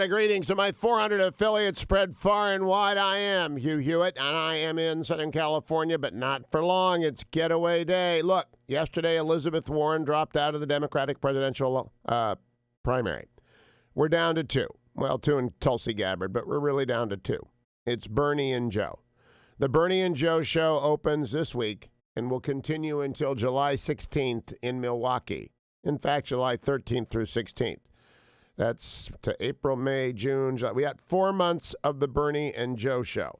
My greetings to my 400 affiliates spread far and wide. I am Hugh Hewitt, and I am in Southern California, but not for long. It's getaway day. Look, yesterday Elizabeth Warren dropped out of the Democratic presidential primary. We're down to two. Well, two in Tulsi Gabbard, but we're really down to two. It's Bernie and Joe. The Bernie and Joe show opens this week and will continue until July 16th in Milwaukee. In fact, July 13th through 16th. That's to April, May, June, July. We got 4 months of the Bernie and Joe show.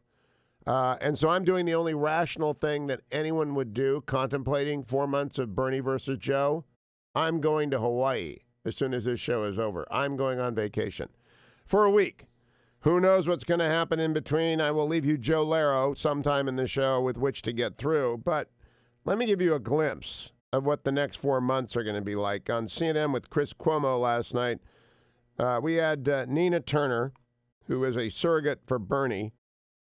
And so I'm doing the only rational thing that anyone would do, contemplating 4 months of Bernie versus Joe. I'm going to Hawaii as soon as this show is over. I'm going on vacation for a week. Who knows what's going to happen in between? I will leave you Joe Laro sometime in the show with which to get through. But let me give you a glimpse of what the next 4 months are going to be like. On CNN with Chris Cuomo last night, we had Nina Turner, who is a surrogate for Bernie,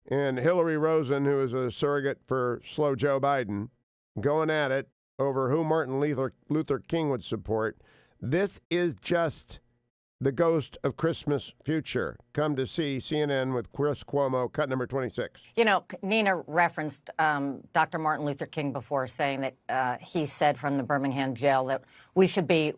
and Hillary Rosen, who is a surrogate for slow Joe Biden, going at it over who Martin Luther King would support. This is just the ghost of Christmas future. Come to see CNN with Chris Cuomo, cut number 26. You know, Nina referenced Dr. Martin Luther King before, saying that he said from the Birmingham jail that we should be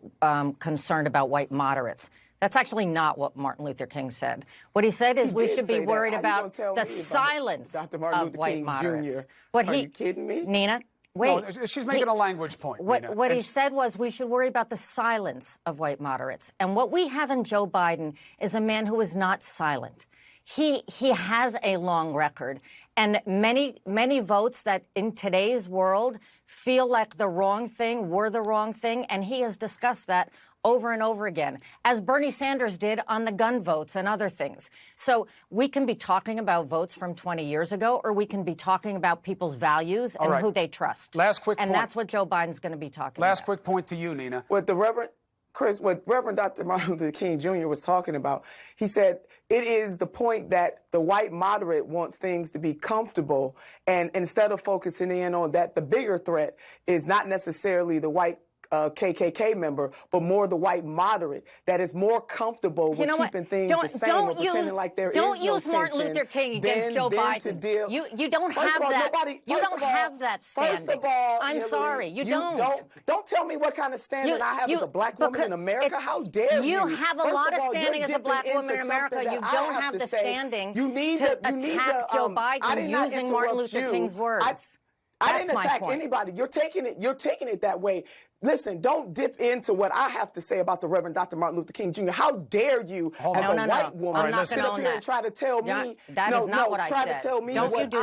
concerned about white moderates. That's actually not what Martin Luther King said. What he said is we should be worried about the silence of white moderates. Are you kidding me? Nina, wait. No, she's making a language point. What he said was we should worry about the silence of white moderates. And what we have in Joe Biden is a man who is not silent. He has a long record. And many votes that in today's world feel like the wrong thing were the wrong thing. And he has discussed that over and over again, as Bernie Sanders did on the gun votes and other things. So we can be talking about votes from 20 years ago, or we can be talking about people's values and who they trust. Last quick point. And that's what Joe Biden's going to be talking about. Last quick point to you, Nina. What Reverend Dr. Martin Luther King Jr. was talking about, he said it is the point that the white moderate wants things to be comfortable, and instead of focusing in on that, the bigger threat is not necessarily the white KKK member, but more the white moderate that is more comfortable with keeping things the same or pretending like there is no tension. Don't use Martin Luther King against Joe Biden. You don't have that. You don't have that standing. First of all, I'm sorry, you don't. Don't tell me what kind of standing I have as a black woman in America. How dare you? You have a lot of standing as a black woman in America. You don't have the standing to attack Joe Biden using Martin Luther King's words. I didn't attack anybody. You're taking it that way. Listen, don't dip into what I have to say about the Reverend Dr. Martin Luther King Jr. How dare you, as a white woman, sit up here and try to tell me, try to tell me what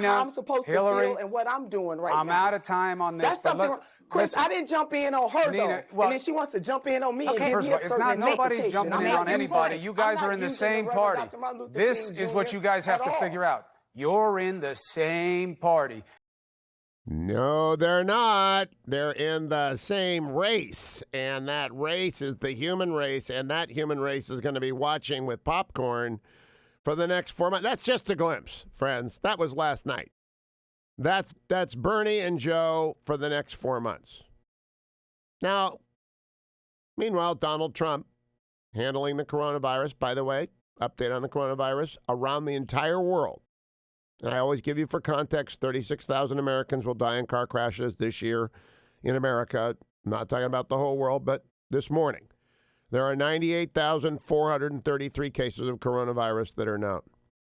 I'm supposed to feel and what I'm doing right now. I'm out of time on this. That's something wrong. Chris, I didn't jump in on her, Nina, though. And then she wants to jump in on me and give me a it's not nobody jumping in on anybody. You guys are in the same party. This is what you guys have to figure out. You're in the same party. No, they're not. They're in the same race, and that race is the human race, and that human race is going to be watching with popcorn for the next 4 months. That's just a glimpse, friends. That was last night. That's Bernie and Joe for the next 4 months. Now, meanwhile, Donald Trump handling the coronavirus, by the way, update on the coronavirus, around the entire world. And I always give you for context, 36,000 Americans will die in car crashes this year in America. I'm not talking about the whole world, but this morning. There are 98,433 cases of coronavirus that are known.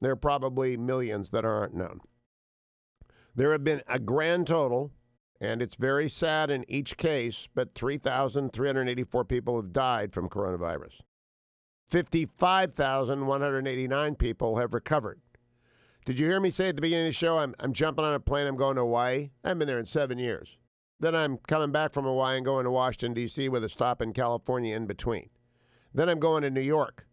There are probably millions that aren't known. There have been a grand total, and it's very sad in each case, but 3,384 people have died from coronavirus. 55,189 people have recovered. Did you hear me say at the beginning of the show, I'm jumping on a plane, I'm going to Hawaii? I haven't been there in 7 years. Then I'm coming back from Hawaii and going to Washington, D.C. with a stop in California in between. Then I'm going to New York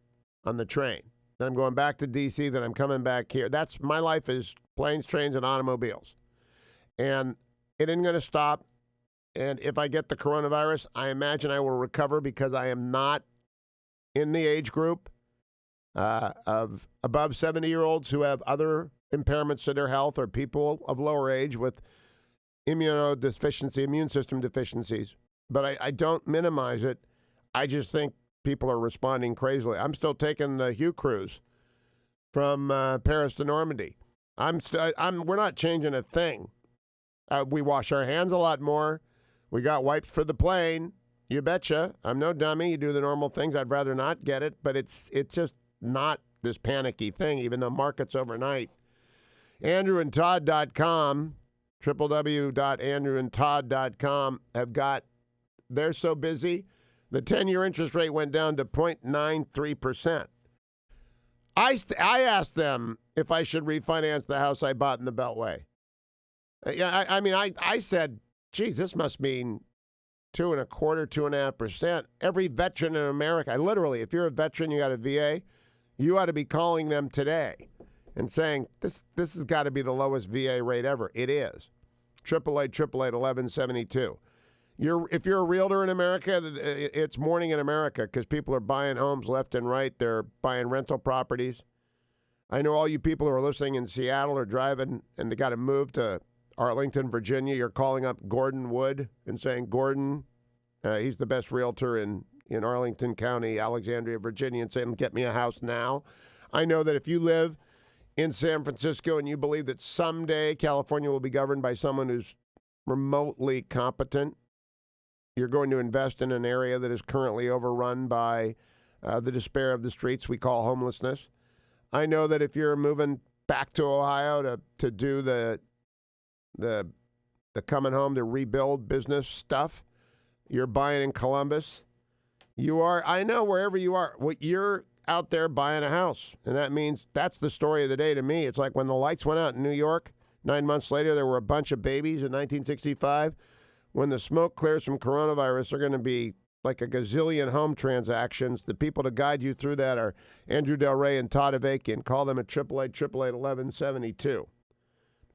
on the train. Then I'm going back to D.C., then I'm coming back here. That's my life is planes, trains, and automobiles. And it isn't going to stop. And if I get the coronavirus, I imagine I will recover because I am not in the age group of above 70-year-olds who have other impairments to their health or people of lower age with immune system deficiencies. But I don't minimize it. I just think people are responding crazily. I'm still taking the Hugh cruise from Paris to Normandy. We're not changing a thing. We wash our hands a lot more. We got wipes for the plane. You betcha. I'm no dummy. You do the normal things. I'd rather not get it, but it's just not this panicky thing, even though markets overnight. AndrewandTodd.com, www.andrewandtodd.com they're so busy, the 10-year interest rate went down to 0.93%. I asked them if I should refinance the house I bought in the Beltway. I said, geez, this must mean 2.25%, 2.5%. Every veteran in America, literally, if you're a veteran, you got a VA, you ought to be calling them today and saying, this has got to be the lowest VA rate ever. It is. 888-1172. If you're a realtor in America, it's morning in America because people are buying homes left and right. They're buying rental properties. I know all you people who are listening in Seattle are driving and they got to move to Arlington, Virginia. You're calling up Gordon Wood and saying, Gordon, he's the best realtor in Arlington County, Alexandria, Virginia, and saying, get me a house now. I know that if you live in San Francisco and you believe that someday California will be governed by someone who's remotely competent, you're going to invest in an area that is currently overrun by the despair of the streets we call homelessness. I know that if you're moving back to Ohio to do the coming home to rebuild business stuff, you're buying in Columbus. I know wherever you are, you're out there buying a house. And that means that's the story of the day to me. It's like when the lights went out in New York, 9 months later, there were a bunch of babies in 1965. When the smoke clears from coronavirus, there are going to be like a gazillion home transactions. The people to guide you through that are Andrew Del Rey and Todd Avakian. Call them at 888-888-1172.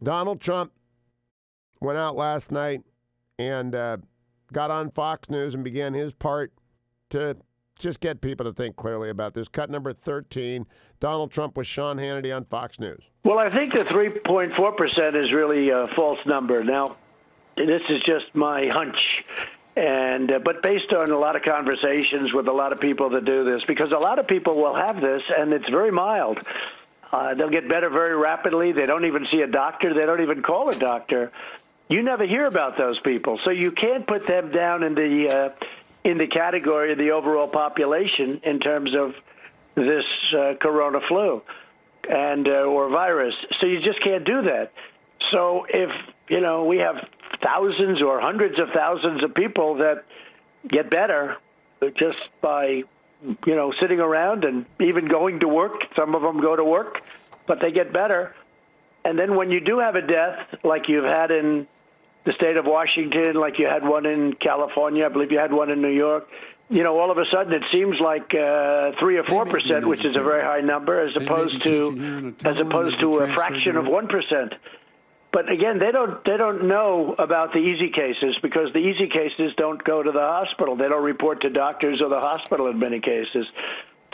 Donald Trump went out last night and got on Fox News and began his part to just get people to think clearly about this. Cut number 13, Donald Trump with Sean Hannity on Fox News. Well, I think the 3.4% is really a false number. Now, this is just my hunch, but based on a lot of conversations with a lot of people that do this, because a lot of people will have this, and it's very mild. They'll get better very rapidly. They don't even see a doctor. They don't even call a doctor. You never hear about those people, so you can't put them down in the category of the overall population in terms of this corona flu and or virus. So you just can't do that. So if we have thousands or hundreds of thousands of people that get better just by sitting around and even going to work. Some of them go to work, but they get better. And then when you do have a death, like you've had in the state of Washington, like you had one in California, I believe you had one in New York, all of a sudden it seems like 3 or 4%, which is a very high number, as opposed to a fraction of 1%. But again, they don't know about the easy cases because the easy cases don't go to the hospital. They don't report to doctors or the hospital in many cases.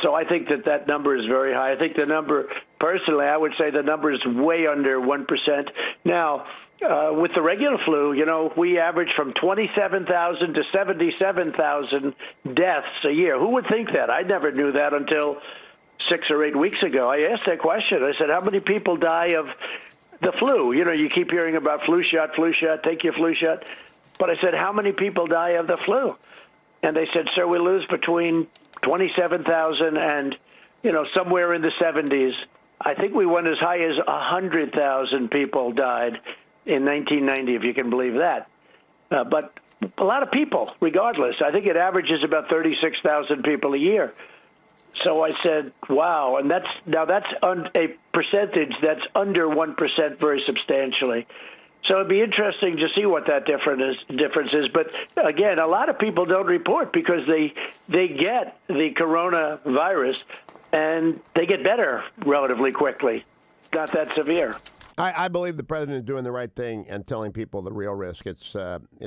So I think that number is very high. I think the number, personally, I would say the number is way under 1%. Now, with the regular flu, we average from 27,000 to 77,000 deaths a year. Who would think that? I never knew that until 6 or 8 weeks ago. I asked that question. I said, how many people die of the flu? You keep hearing about flu shot, take your flu shot. But I said, how many people die of the flu? And they said, sir, we lose between 27,000 and, somewhere in the 70s. I think we went as high as 100,000 people died in 1990, if you can believe that. But a lot of people, regardless. I think it averages about 36,000 people a year. So I said, wow. And that's a percentage that's under 1% very substantially. So it'd be interesting to see what that difference is. But again, a lot of people don't report because they get the coronavirus and they get better relatively quickly. Not that severe. I believe the president is doing the right thing and telling people the real risk. It's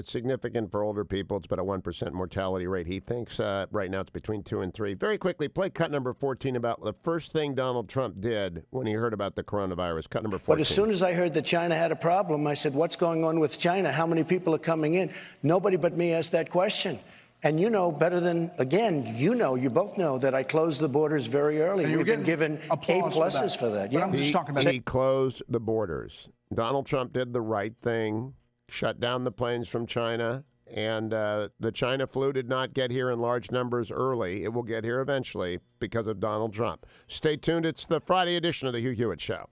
significant for older people. It's about a 1% mortality rate. He thinks right now it's between 2 and 3. Very quickly, play cut number 14 about the first thing Donald Trump did when he heard about the coronavirus. Cut number 14. But as soon as I heard that China had a problem, I said, what's going on with China? How many people are coming in? Nobody but me asked that question. And you know better than, again, you both know that I closed the borders very early. We've been given A-pluses for that. Yeah. I'm just talking about he closed the borders. Donald Trump did the right thing, shut down the planes from China, and the China flu did not get here in large numbers early. It will get here eventually because of Donald Trump. Stay tuned. It's the Friday edition of the Hugh Hewitt Show.